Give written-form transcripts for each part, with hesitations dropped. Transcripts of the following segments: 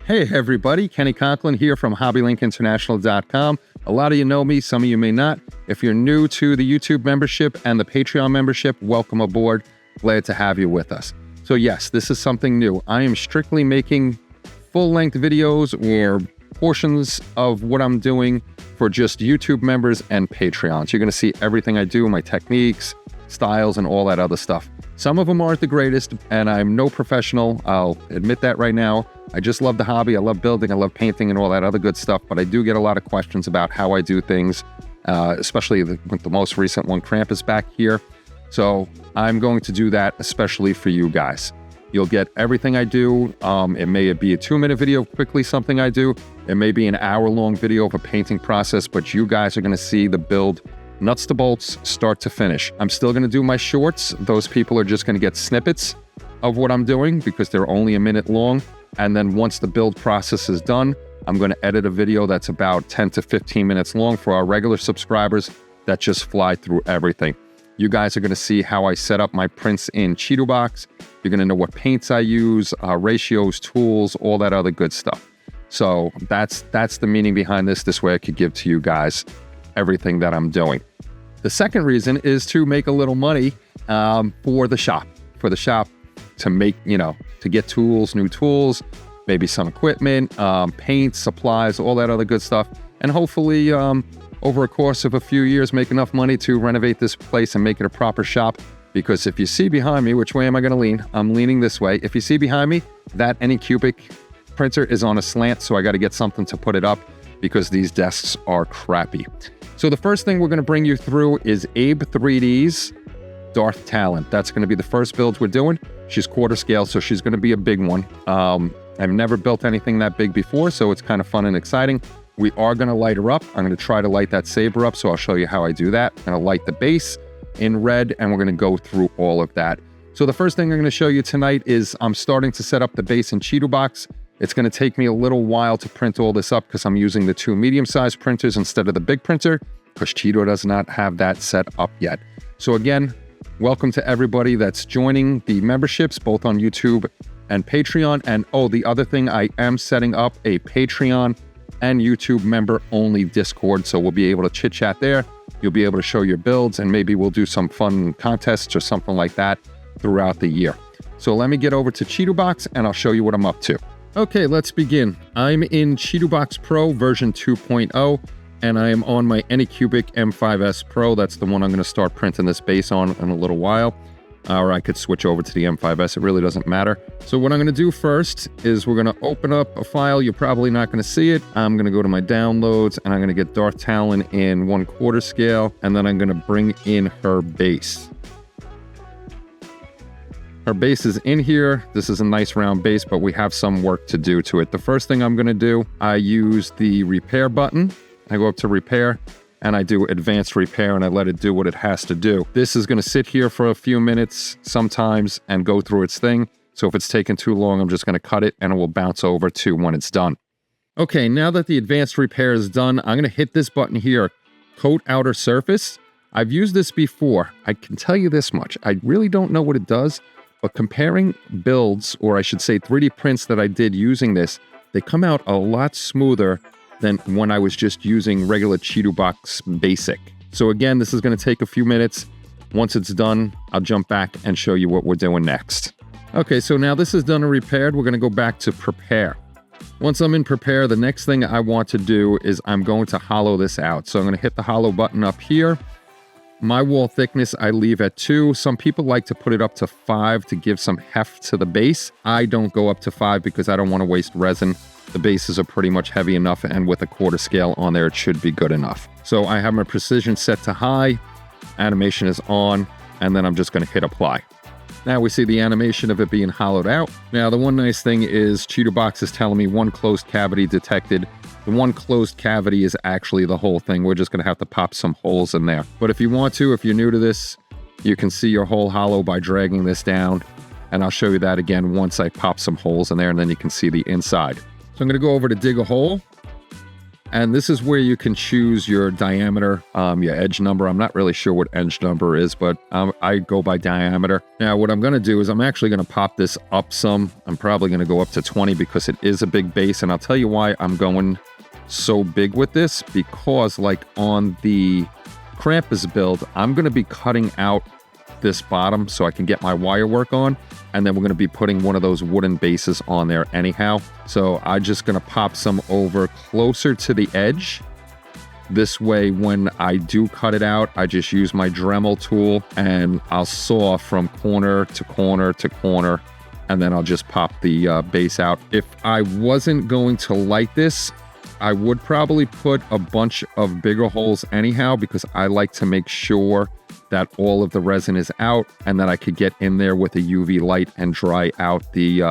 Hey everybody, Kenny Conklin here from HobbyLinkInternational.com. A lot of you know me, some of you may not. If you're new to the YouTube membership and the Patreon membership, welcome aboard. Glad to have you with us. So yes, this is something new. I am strictly making full-length videos or portions of what I'm doing for just YouTube members and Patreons. You're going to see everything I do, my techniques, styles, and all that other stuff. Some of them aren't the greatest, and I'm no professional. I'll admit that right now. I just love the hobby. I love building. I love painting and all that other good stuff, but I do get a lot of questions about how I do things, especially with the most recent one, Krampus back here. So I'm going to do that especially for you guys. You'll get everything I do. It may be a 2-minute video, quickly something I do. It may be an hour-long video of a painting process, but you guys are going to see the build nuts to bolts, start to finish. I'm still going to do my shorts. Those people are just going to get snippets of what I'm doing because they're only a minute long. And then once the build process is done, I'm going to edit a video that's about 10 to 15 minutes long for our regular subscribers that just fly through everything. You guys are going to see how I set up my prints in Chitubox. You're going to know what paints I use, ratios, tools, all that other good stuff. So that's the meaning behind this. This way I could give to you guys everything that I'm doing. The second reason is to make a little money for the shop. To make, to get tools, new tools, maybe some equipment, paint, supplies, all that other good stuff. And hopefully over a course of a few years, make enough money to renovate this place and make it a proper shop. Because if you see behind me, which way am I going to lean? I'm leaning this way. If you see behind me, that Anycubic printer is on a slant, so I got to get something to put it up because these desks are crappy. So the first thing we're going to bring you through is Abe 3D's Darth Talon. That's going to be the first build we're doing. She's quarter scale, so she's going to be a big one. I've never built anything that big before, so it's kind of fun and exciting. We are going to light her up. I'm going to try to light that saber up, so I'll show you how I do that. I'm going to light the base in red, and we're going to go through all of that. So the first thing I'm going to show you tonight is I'm starting to set up the base in Chitubox. It's going to take me a little while to print all this up because I'm using the 2 medium-sized printers instead of the big printer because Cheeto does not have that set up yet. So again, welcome to everybody that's joining the memberships, both on YouTube and Patreon. And oh, the other thing, I am setting up a Patreon and YouTube member-only Discord, so we'll be able to chit-chat there. You'll be able to show your builds, and maybe we'll do some fun contests or something like that throughout the year. So let me get over to Chitubox, and I'll show you what I'm up to. Okay, let's begin. I'm in Chitubox Pro version 2.0, and I am on my Anycubic M5S Pro. That's the one I'm going to start printing this base on in a little while. Or I could switch over to the M5S. It really doesn't matter. So what I'm going to do first is we're going to open up a file. You're probably not going to see it. I'm going to go to my downloads, and I'm going to get Darth Talon in 1/4 scale, and then I'm going to bring in her base. Her base is in here. This is a nice round base, but we have some work to do to it. The first thing I'm going to do, I use the repair button. I go up to repair, and I do advanced repair, and I let it do what it has to do. This is going to sit here for a few minutes sometimes and go through its thing. So if it's taking too long, I'm just going to cut it, and it will bounce over to when it's done. Okay, now that the advanced repair is done, I'm going to hit this button here, Coat Outer Surface. I've used this before. I can tell you this much. I really don't know what it does, but comparing builds, or I should say 3D prints that I did using this, they come out a lot smoother than when I was just using regular Chitubox Basic. So again, this is going to take a few minutes. Once it's done, I'll jump back and show you what we're doing next. Okay, so now this is done and repaired. We're going to go back to prepare. Once I'm in prepare, the next thing I want to do is I'm going to hollow this out. So I'm going to hit the hollow button up here. My wall thickness I leave at 2. Some people like to put it up to 5 to give some heft to the base. I don't go up to 5 because I don't want to waste resin. The bases are pretty much heavy enough, and with a 1/4 scale on there, it should be good enough. So I have my precision set to high, animation is on, and then I'm just going to hit apply. Now we see the animation of it being hollowed out. Now the one nice thing is Chitubox is telling me 1 closed cavity detected. The 1 closed cavity is actually the whole thing. We're just going to have to pop some holes in there. But if you want to, if you're new to this, you can see your whole hollow by dragging this down. And I'll show you that again once I pop some holes in there, and then you can see the inside. So I'm going to go over to dig a hole. And this is where you can choose your diameter, your edge number. I'm not really sure what edge number is, but I go by diameter. Now, what I'm going to do is I'm actually going to pop this up some. I'm probably going to go up to 20 because it is a big base. And I'll tell you why I'm going so big with this, because like on the Krampus build, I'm going to be cutting out this bottom so I can get my wire work on, and then we're going to be putting one of those wooden bases on there anyhow. So I'm just going to pop some over closer to the edge. This way, when I do cut it out, I just use my Dremel tool and I'll saw from corner to corner to corner, and then I'll just pop the base out. If I wasn't going to light this, I would probably put a bunch of bigger holes anyhow, because I like to make sure that all of the resin is out and that I could get in there with a UV light and dry out the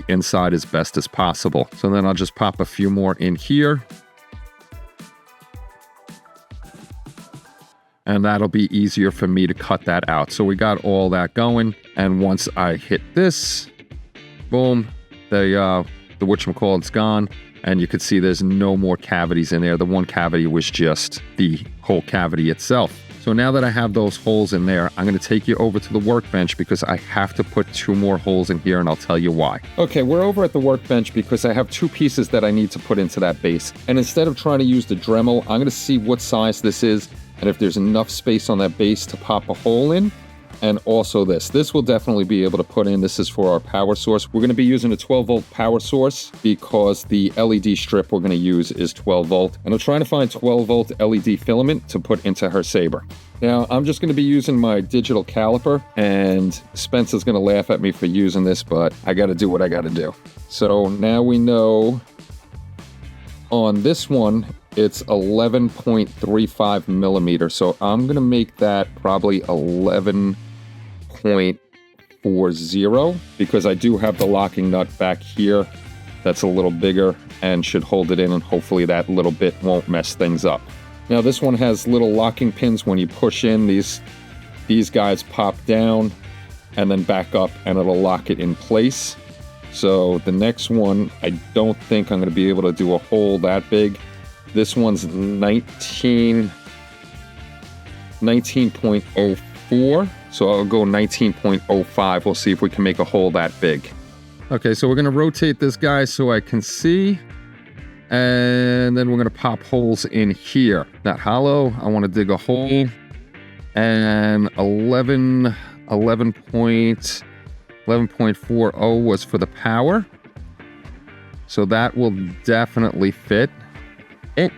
inside as best as possible. So then I'll just pop a few more in here. And that'll be easier for me to cut that out. So we got all that going. And once I hit this, boom, the whatchamacallit's gone. And you can see there's no more cavities in there. The one cavity was just the whole cavity itself. So now that I have those holes in there, I'm going to take you over to the workbench because I have to put 2 more holes in here, and I'll tell you why. Okay, we're over at the workbench because I have 2 pieces that I need to put into that base. And instead of trying to use the Dremel, I'm going to see what size this is and if there's enough space on that base to pop a hole in. And also this will definitely be able to put in. This is for our power source. We're going to be using a 12-volt power source because the LED strip we're going to use is 12-volt. And I'm trying to find 12-volt LED filament to put into her saber. Now, I'm just going to be using my digital caliper, and Spencer's going to laugh at me for using this, but I got to do what I got to do. So now we know on this one, it's 11.35 millimeters. So I'm going to make that probably 11.40 because I do have the locking nut back here that's a little bigger and should hold it in, and hopefully that little bit won't mess things up. Now this one has little locking pins. When you push in, these guys pop down and then back up, and it'll lock it in place. So the next one, I don't think I'm going to be able to do a hole that big. This one's 19.04, so I'll go 19.05. We'll see if we can make a hole that big. Okay, so we're going to rotate this guy so I can see, and then we're going to pop holes in here. Not hollow, I want to dig a hole, and 11.40 was for the power, so that will definitely fit. Oh,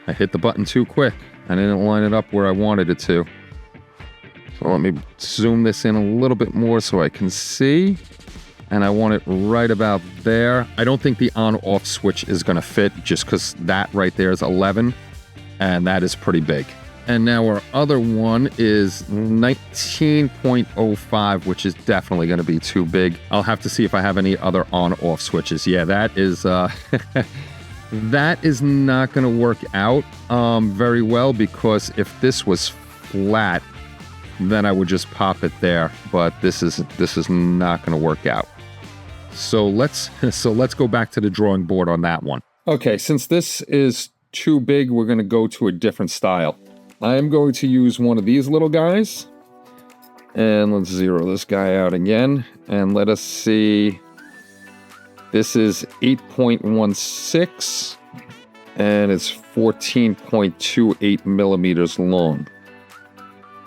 I hit the button too quick. I didn't line it up where I wanted it to. So let me zoom this in a little bit more so I can see. And I want it right about there. I don't think the on-off switch is going to fit just because that right there is 11. And that is pretty big. And now our other one is 19.05, which is definitely going to be too big. I'll have to see if I have any other on-off switches. Yeah, that is... that is not going to work out very well, because if this was flat, then I would just pop it there. But this is not going to work out. So let's go back to the drawing board on that one. Okay, since this is too big, we're going to go to a different style. I am going to use one of these little guys, and let's zero this guy out again, and let us see. This is 8.16, and it's 14.28 millimeters long.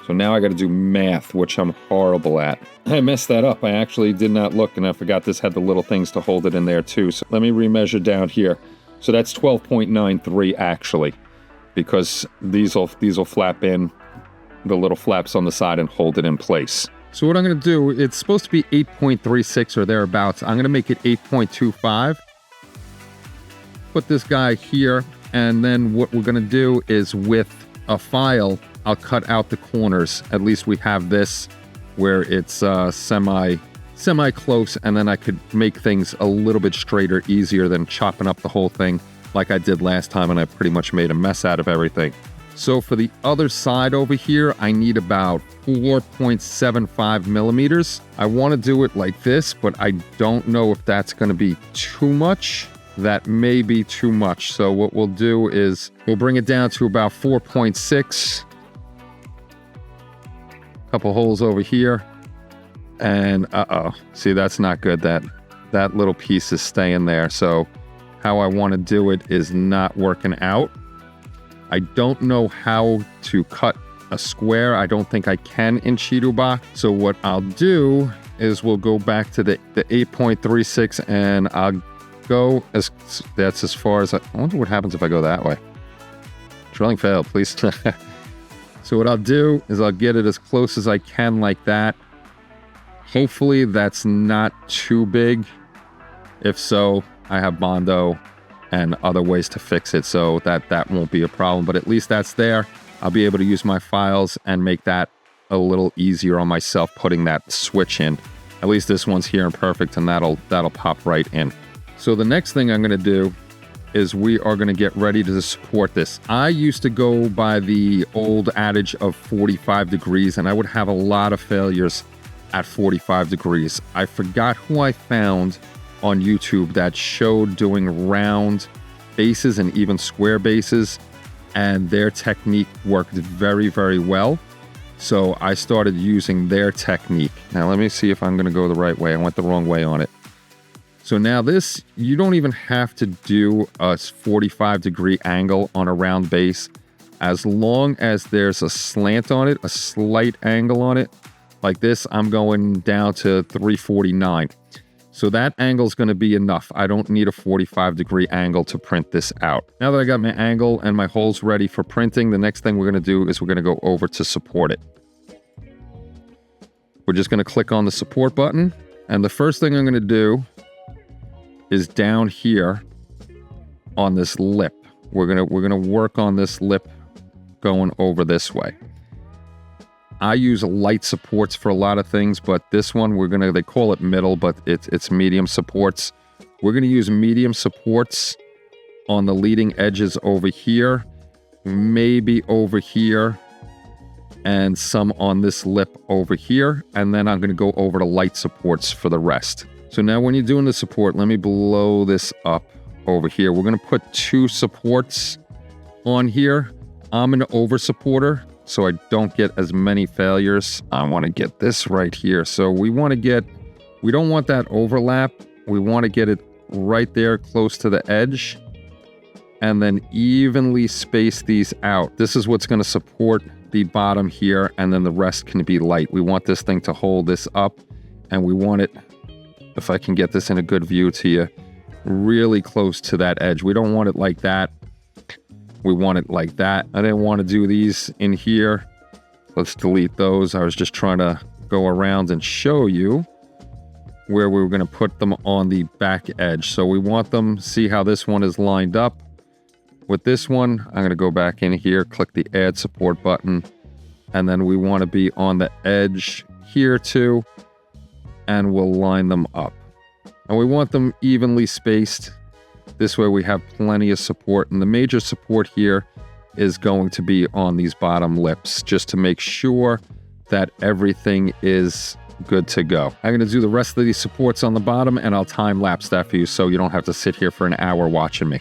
So now I got to do math, which I'm horrible at. I messed that up. I actually did not look, and I forgot this had the little things to hold it in there too. So let me remeasure down here. So that's 12.93 actually, because these will flap in, the little flaps on the side, and hold it in place. So what I'm going to do, it's supposed to be 8.36 or thereabouts. I'm going to make it 8.25. Put this guy here, and then what we're going to do is with a file, I'll cut out the corners. At least we have this where it's semi close, and then I could make things a little bit straighter, easier than chopping up the whole thing like I did last time, and I pretty much made a mess out of everything. So for the other side over here, I need about 4.75 millimeters. I want to do it like this, but I don't know if that's going to be too much. that may be too much. So what we'll do is we'll bring it down to about 4.6. Couple holes over here. And see, that's not good. That little piece is staying there. So how I want to do it is not working out. I don't know how to cut a square. I don't think I can in Chitubox. So what I'll do is we'll go back to the 8.36 and I'll go that's as far as I wonder what happens if I go that way. Drilling failed, please. So what I'll do is I'll get it as close as I can like that. Hopefully that's not too big. If so, I have Bondo and other ways to fix it so that won't be a problem. But at least that's there. I'll be able to use my files and make that a little easier on myself putting that switch in. At least this one's here and perfect, and that'll pop right in. So the next thing I'm going to do is we are going to get ready to support this. I used to go by the old adage of 45 degrees, and I would have a lot of failures at 45 degrees. I forgot who I found on YouTube that showed doing round bases and even square bases, and their technique worked very, very well. So I started using their technique. Now let me see if I'm going to go the right way. I went the wrong way on it. So now this, you don't even have to do a 45 degree angle on a round base. As long as there's a slant on it, a slight angle on it, like this, I'm going down to 349. So that angle is going to be enough. I don't need a 45 degree angle to print this out. Now that I got my angle and my holes ready for printing, the next thing we're going to do is we're going to go over to support it. We're just going to click on the support button. And the first thing I'm going to do is down here on this lip. We're going to work on this lip going over this way. I use light supports for a lot of things, but this one they call it middle, but it's medium supports. We're going to use medium supports on the leading edges over here, maybe over here, and some on this lip over here. And then I'm going to go over to light supports for the rest. So now when you're doing the support, let me blow this up over here. We're going to put 2 supports on here. I'm an over supporter, so I don't get as many failures. I want to get this right here. So we don't want that overlap. We want to get it right there close to the edge and then evenly space these out. This is what's going to support the bottom here, and then the rest can be light. We want this thing to hold this up, and we want it, if I can get this in a good view to you, really close to that edge. We don't want it like that. We want it like that. I didn't want to do these in here. Let's delete those. I was just trying to go around and show you where we were going to put them on the back edge. So we want them, see how this one is lined up. With this one, I'm going to go back in here, click the add support button, and then we want to be on the edge here too, and we'll line them up. And we want them evenly spaced. This way we have plenty of support, and the major support here is going to be on these bottom lips, just to make sure that everything is good to go. I'm going to do the rest of these supports on the bottom, and I'll time lapse that for you so you don't have to sit here for an hour watching me.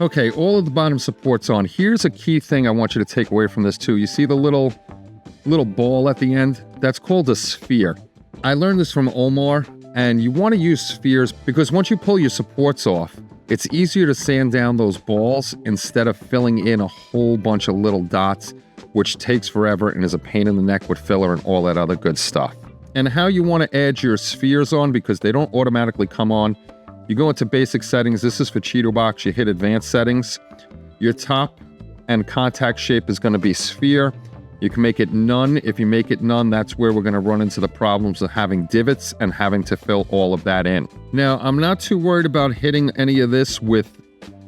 Okay, all of the bottom supports on. Here's a key thing I want you to take away from this too. You see the little ball at the end? That's called a sphere. I learned this from Omar, and you want to use spheres because once you pull your supports off, it's easier to sand down those balls instead of filling in a whole bunch of little dots, which takes forever and is a pain in the neck with filler and all that other good stuff. And how you want to add your spheres on, because they don't automatically come on. You go into basic settings. This is for Chitubox. You hit advanced settings. Your top and contact shape is going to be sphere. You can make it none. If you make it none, that's where we're going to run into the problems of having divots and having to fill all of that in. Now, I'm not too worried about hitting any of this with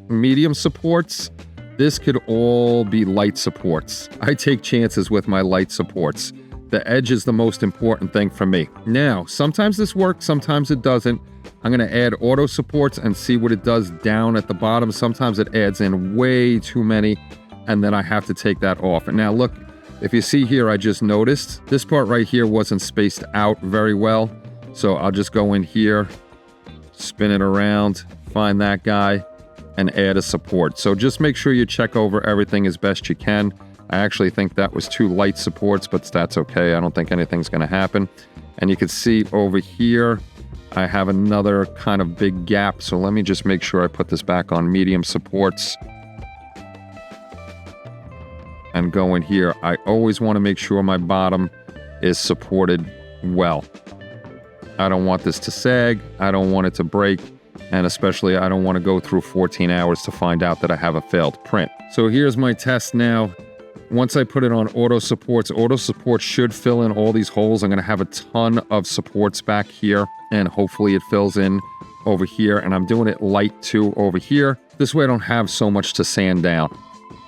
medium supports. This could all be light supports. I take chances with my light supports. The edge is the most important thing for me. Now, sometimes this works, sometimes it doesn't. I'm going to add auto supports and see what it does down at the bottom. Sometimes it adds in way too many, and then I have to take that off. And now look, if you see here, I just noticed this part right here wasn't spaced out very well. So I'll just go in here, spin it around, find that guy, and add a support. So just make sure you check over everything as best you can. I actually think that was 2 light supports, but that's okay. I don't think anything's going to happen. And you can see over here, I have another kind of big gap. So let me just make sure I put this back on medium supports. And go in here. I always want to make sure my bottom is supported well. I don't want this to sag. I don't want it to break. And especially, I don't want to go through 14 hours to find out that I have a failed print. So here's my test now. Once I put it on auto supports should fill in all these holes. I'm going to have a ton of supports back here, and hopefully it fills in over here. And I'm doing it light too over here. This way I don't have so much to sand down.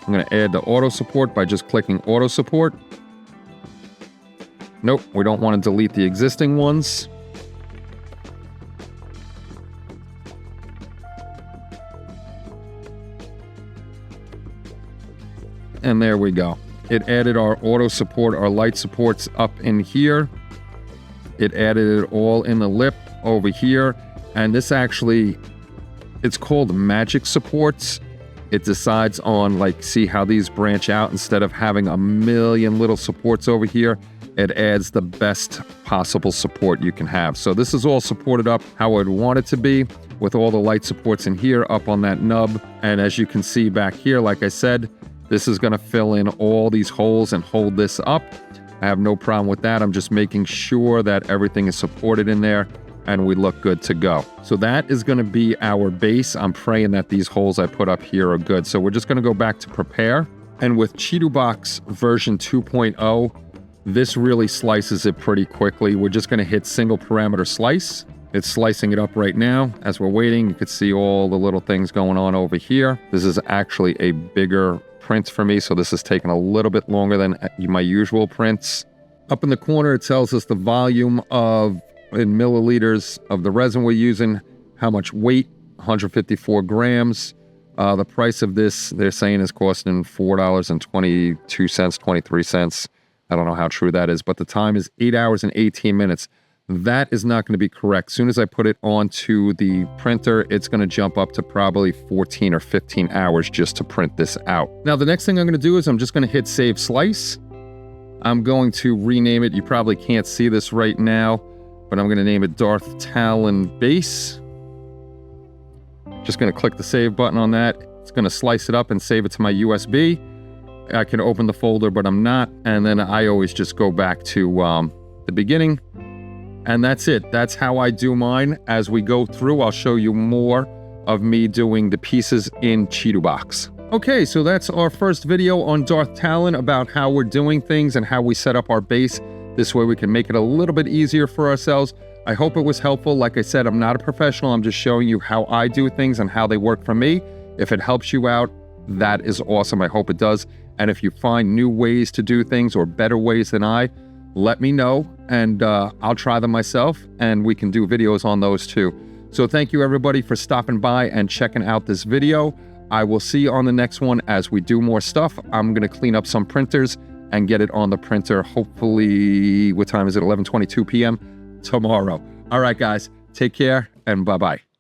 I'm going to add the auto support by just clicking auto support. Nope, we don't want to delete the existing ones. And there we go. It added our auto support, our light supports up in here. It added it all in the lip over here. And this actually, it's called magic supports. It decides on, like, see how these branch out instead of having a million little supports over here. It adds the best possible support you can have. So this is all supported up how I'd want it to be, with all the light supports in here up on that nub. And as you can see back here, like I said, this is going to fill in all these holes and hold this up. I have no problem with that. I'm just making sure that everything is supported in there and we look good to go. So that is going to be our base. I'm praying that these holes I put up here are good. So we're just going to go back to prepare. And with Chitubox version 2.0, this really slices it pretty quickly. We're just going to hit single parameter slice. It's slicing it up right now. As we're waiting, you can see all the little things going on over here. This is actually a bigger print for me, so this is taking a little bit longer than my usual prints. Up in the corner, it tells us the volume of in milliliters of the resin we're using, how much weight, 154 grams. The price of this, they're saying, is costing $4.22, 23 cents. I don't know how true that is, but the time is 8 hours and 18 minutes. That is not going to be correct. As soon as I put it onto the printer, it's going to jump up to probably 14 or 15 hours just to print this out. Now, the next thing I'm going to do is I'm just going to hit Save Slice. I'm going to rename it. You probably can't see this right now, but I'm going to name it Darth Talon Base. Just going to click the Save button on that. It's going to slice it up and save it to my USB. I can open the folder, but I'm not. And then I always just go back to the beginning. And that's it. That's how I do mine. As we go through, I'll show you more of me doing the pieces in Chitubox. Okay, so that's our first video on Darth Talon about how we're doing things and how we set up our base. This way we can make it a little bit easier for ourselves. I hope it was helpful. Like I said, I'm not a professional. I'm just showing you how I do things and how they work for me. If it helps you out, that is awesome. I hope it does. And if you find new ways to do things or better ways than I, let me know, and I'll try them myself, and we can do videos on those too. So thank you everybody for stopping by and checking out this video. I will see you on the next one as we do more stuff. I'm going to clean up some printers and get it on the printer. Hopefully, what time is it? 11:22 p.m. tomorrow. All right, guys, take care and bye-bye.